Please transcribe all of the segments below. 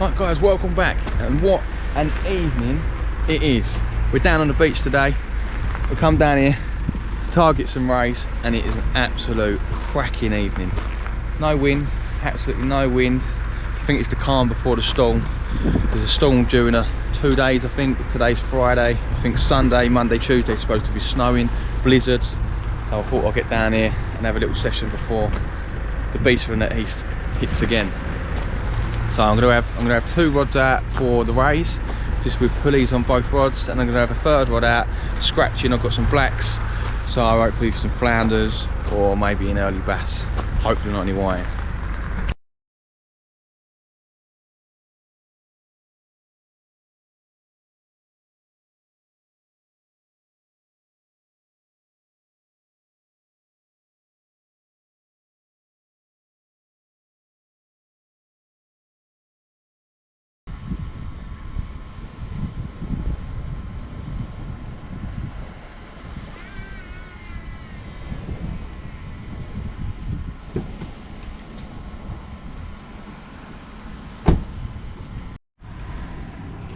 Right guys, welcome back, and what an evening it is. We're down on the beach today. We've come down here to target some rays, and it is an absolute cracking evening. No wind, absolutely no wind. I think it's the calm before the storm. There's a storm during 2 days, I think. Today's Friday. I think Sunday, Monday, Tuesday is supposed to be snowing, blizzards. So I thought I'd get down here and have a little session before the beast from that east hits again. So I'm gonna have 2 rods out for the rays, just with pulleys on both rods, and I'm gonna have a 3rd rod out scratching. I've got some blacks, so hopefully some flounders or maybe an early bass. Hopefully not any white.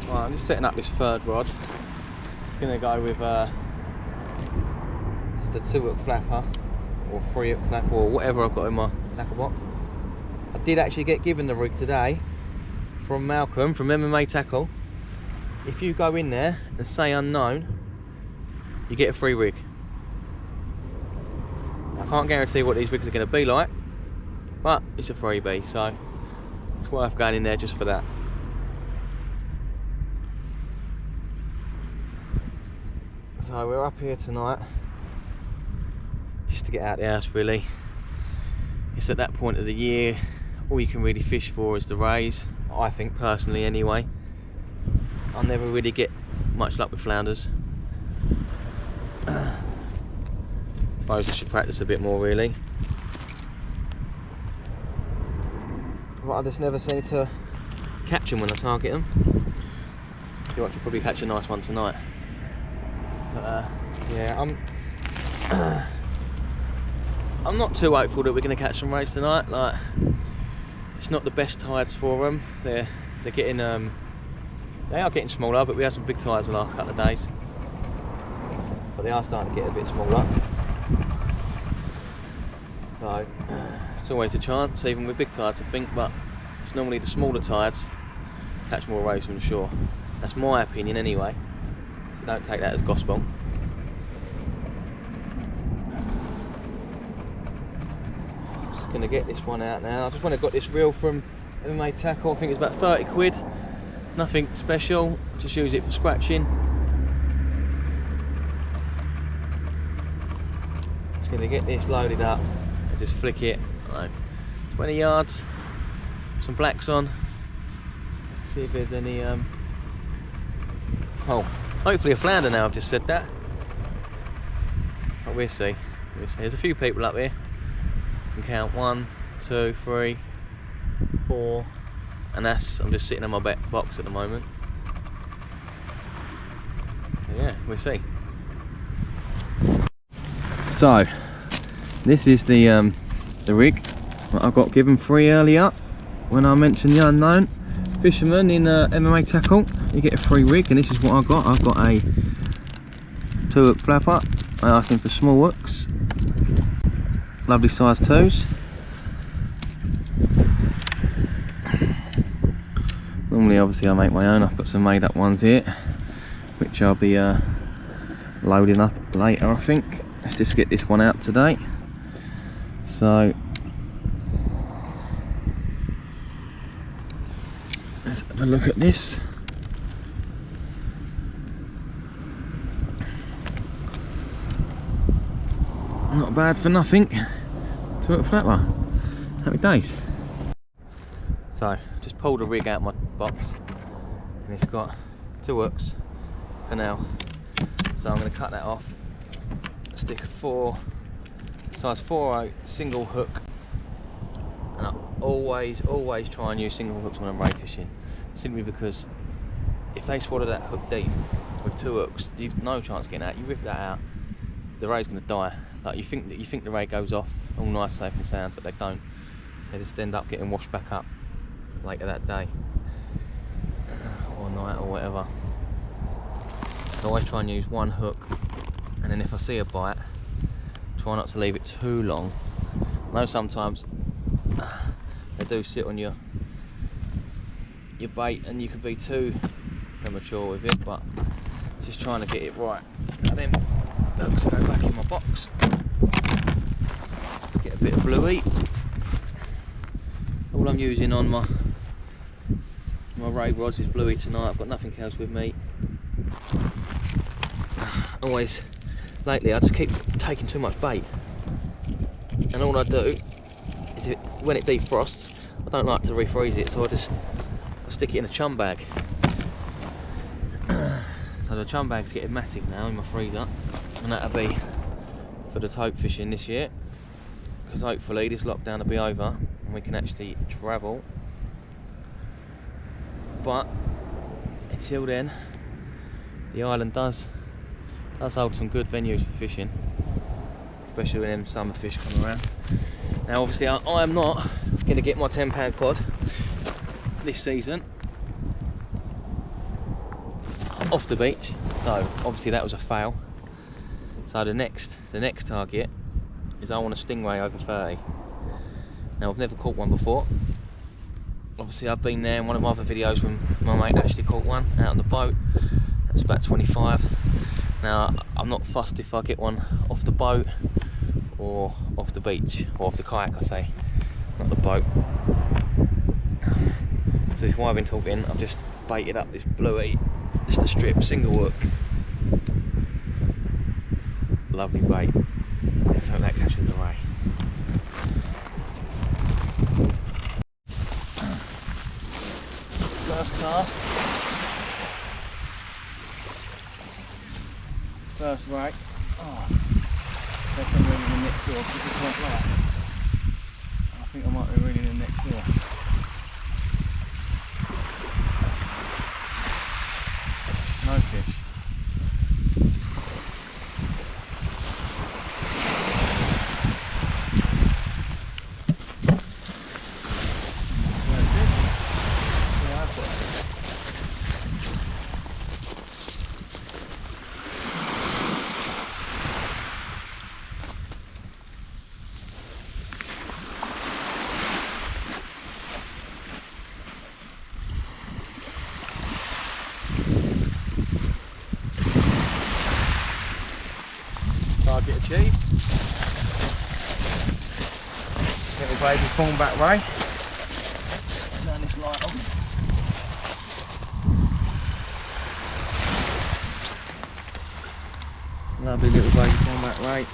Right, I'm just setting up this 3rd rod. It's going to go with the 2-hook flapper, or 3-hook flapper, or whatever I've got in my tackle box. I did actually get given the rig today from Malcolm from MMA Tackle. If you go in there and say unknown, you get a free rig. I can't guarantee what these rigs are going to be like, but it's a freebie, so it's worth going in there just for that. So we're up here tonight just to get out the house really. It's at that point of the year all you can really fish for is the rays, I think personally anyway. I never really get much luck with flounders. Suppose I should practice a bit more really. But I just never seem to catch them when I target them. I feel like I should probably catch a nice one tonight. Yeah, I'm not too hopeful that we're going to catch some rays tonight. Like, it's not the best tides for them. They're getting they are getting smaller, but we had some big tides the last couple of days. But they are starting to get a bit smaller. So it's always a chance, even with big tides, I think. But it's normally the smaller tides catch more rays from the shore. That's my opinion anyway. So don't take that as gospel. Just gonna get this one out now. I just want to got this reel from MMA Tackle. I think it's about 30 quid. Nothing special. Just use it for scratching. Just gonna get this loaded up and just flick it. Like 20 yards. Some blacks on. See if there's any. Oh. Hopefully a flounder now, I've just said that. But we'll see. There's a few people up here. You can count 1, 2, 3, 4. And that's, I'm just sitting on my box at the moment. So yeah, we'll see. So, this is the rig that I got given free earlier when I mentioned the unknown. Fisherman in MMA Tackle, you get a free rig, and this is what I got. I've got a 2-hook flapper. I asked him for small hooks, lovely size 2s. Normally obviously I make my own. I've got some made up ones here which I'll be loading up later, I think. Let's just get this one out today. So let's have a look at this. Not bad for nothing. 2-hook flapper. Happy days. So just pulled a rig out of my box, and it's got 2 hooks for now. So I'm going to cut that off. Stick a size 4/0 single hook. And I always try and use single hooks when I'm ray fishing, simply because if they swallow that hook deep with 2 hooks, you've no chance of getting out. You rip that out, the ray's going to die. Like you think the ray goes off all nice, safe and sound, but they don't. They just end up getting washed back up later that day. or night or whatever. I always try and use one hook, and then if I see a bite, try not to leave it too long. I know sometimes they do sit on your bait and you can be too premature with it, but just trying to get it right. And then hooks go back in my box. Get a bit of bluey. All I'm using on my ray rods is bluey tonight. I've got nothing else with me. Always lately I just keep taking too much bait, and all I do is when it defrosts, I don't like to refreeze it, so I stick it in a chum bag. So the chum bag's getting massive now in my freezer, and that'll be for the tope fishing this year, because hopefully this lockdown will be over and we can actually travel. But until then, the island does hold some good venues for fishing, especially when them summer fish come around. Now obviously I am not going to get my £10 cod this season off the beach, so obviously that was a fail. So the next target is I want a stingray over 30. Now I've never caught one before. Obviously I've been there in one of my other videos when my mate actually caught one out on the boat. That's about 25. Now I'm not fussed if I get one off the boat or off the beach, or off the kayak I say, not the boat. So if while I've been talking, I've just baited up this bluey, just a strip, single hook. Lovely bait. Let's hope that catches the ray. First cast. First ray. Oh, that's I'm reeling in next door because it just went light. I think I might be reeling in next door. No fish. Target achieved. Little baby thornback ray. Turn this light on. Lovely little baby thornback ray.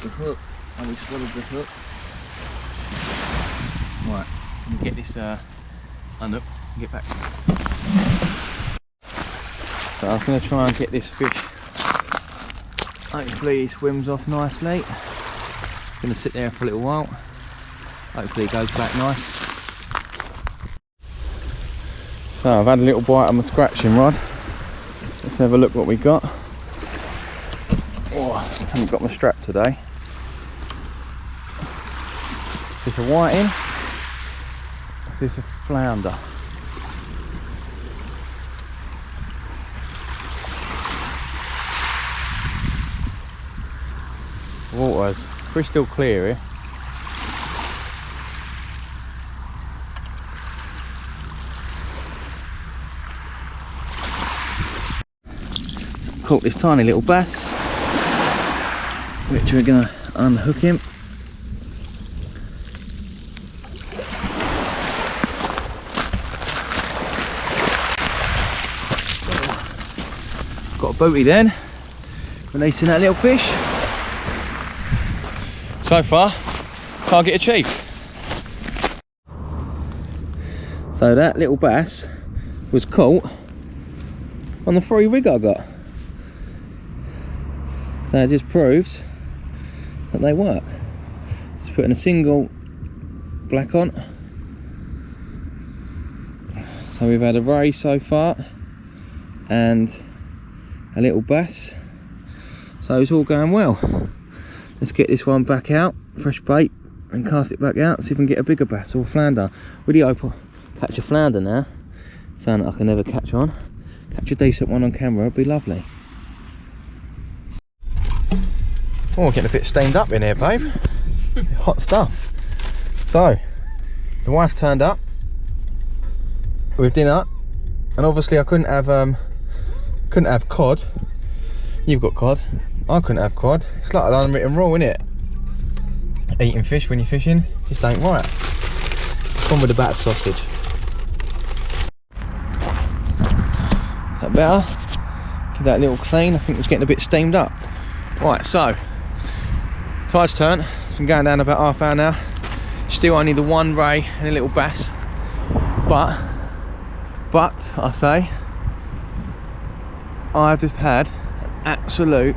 The hook, and we swallowed the hook. Right, let me get this unhooked and get back. So I was going to try and get this fish. Hopefully he swims off nicely. It's going to sit there for a little while. Hopefully he goes back nice. So I've had a little bite on my scratching rod. Let's have a look what we got. Oh, I haven't got my strap today. Is this a whiting? Is this a flounder? Water's crystal clear here. Caught this tiny little bass, which we're going to unhook him. Got a booty then, releasing that little fish. So far, target achieved. So that little bass was caught on the free rig I got. So it just proves that they work. Just putting a single black on. So we've had a ray so far and a little bass. So it's all going well. Let's get this one back out, fresh bait, and cast it back out, see if we can get a bigger bass or flounder. Really hope I'll catch a flounder now. Something I can never catch a decent one on camera, it'd be lovely. Oh, we're getting a bit steamed up in here, babe. Hot stuff. So, the wife's turned up with dinner, and obviously I couldn't have cod. You've got cod. I couldn't have cod. It's like an unwritten rule, isn't it? Eating fish when you're fishing just ain't right. One with a battered sausage. Is that better? Give that a little clean. I think it's getting a bit steamed up. Right, so tide's turned. It's been going down about half hour now. Still only the one ray and a little bass. But I say, I've just had an absolute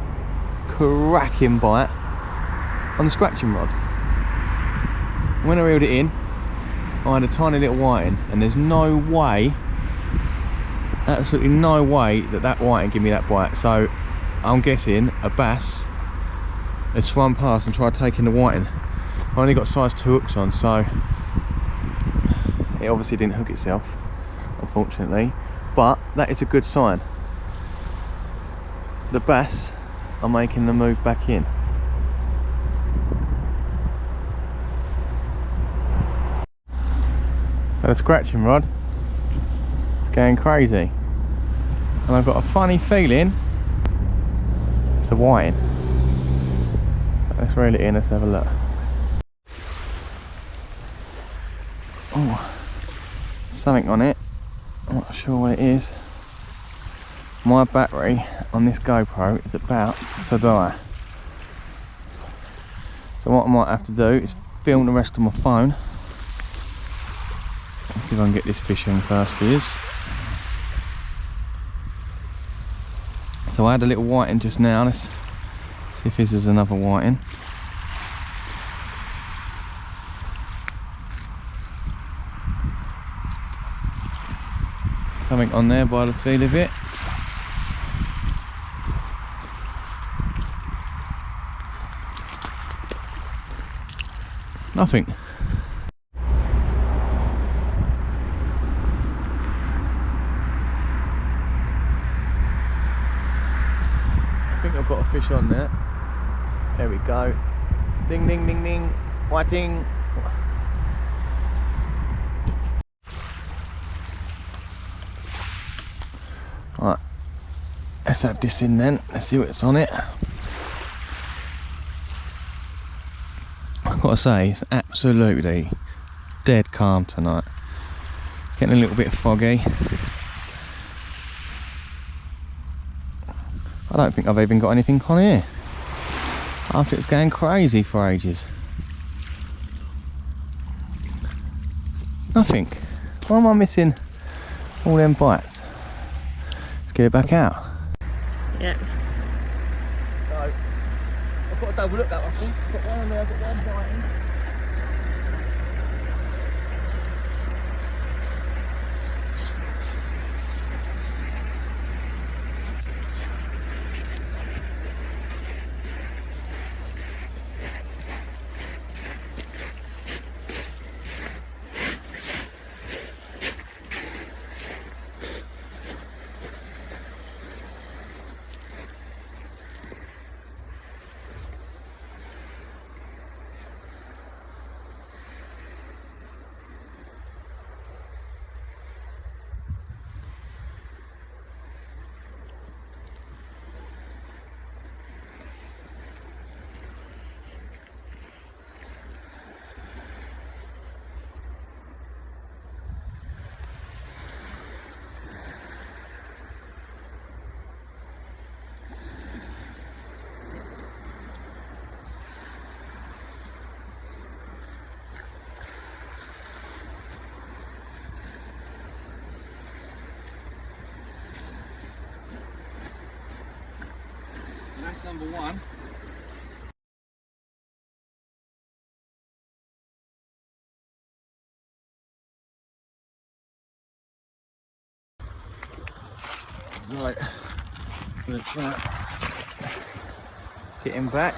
cracking bite on the scratching rod. When I reeled it in, I had a tiny little whiting, and there's no way, absolutely no way that whiting give me that bite. So I'm guessing a bass has swum past and tried taking the whiting. I only got size 2 hooks on, so it obviously didn't hook itself, unfortunately, but that is a good sign. The bass are making the move back in. So the scratching rod is going crazy, and I've got a funny feeling it's a whiting. Let's reel it in, let's have a look. Oh, something on it, I'm not sure what it is. My battery on this GoPro is about to die, so what I might have to do is film the rest of my phone. Let's see if I can get this fish in first for yous. So I had a little whiting just now. Let's see if this is another whiting. Something on there by the feel of it. Nothing. I think I've got a fish on there. There we go. Ding ding ding ding. Whiting. Right. Let's have this in then. Let's see what's on it. I've got to say, it's absolutely dead calm tonight. It's getting a little bit foggy. I don't think I've even got anything on here, after it was going crazy for ages. Nothing. Why am I missing all them bites? Let's get it back out. Yeah. So, I've got a double look that one. I've got one on there, I've got one biting. That's number one. So, let's get him back,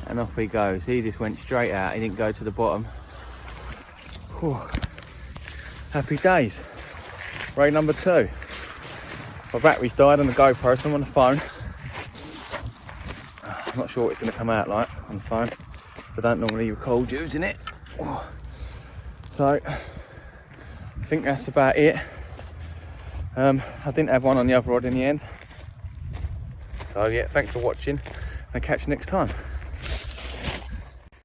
and off he goes. He just went straight out, he didn't go to the bottom. Whew. Happy days. Raid number 2. My battery's died on the GoPro, so I'm on the phone. I'm not sure what it's going to come out like on the phone. I don't normally record using it. So I think that's about it. I didn't have one on the other rod in the end. So yeah, thanks for watching and catch you next time.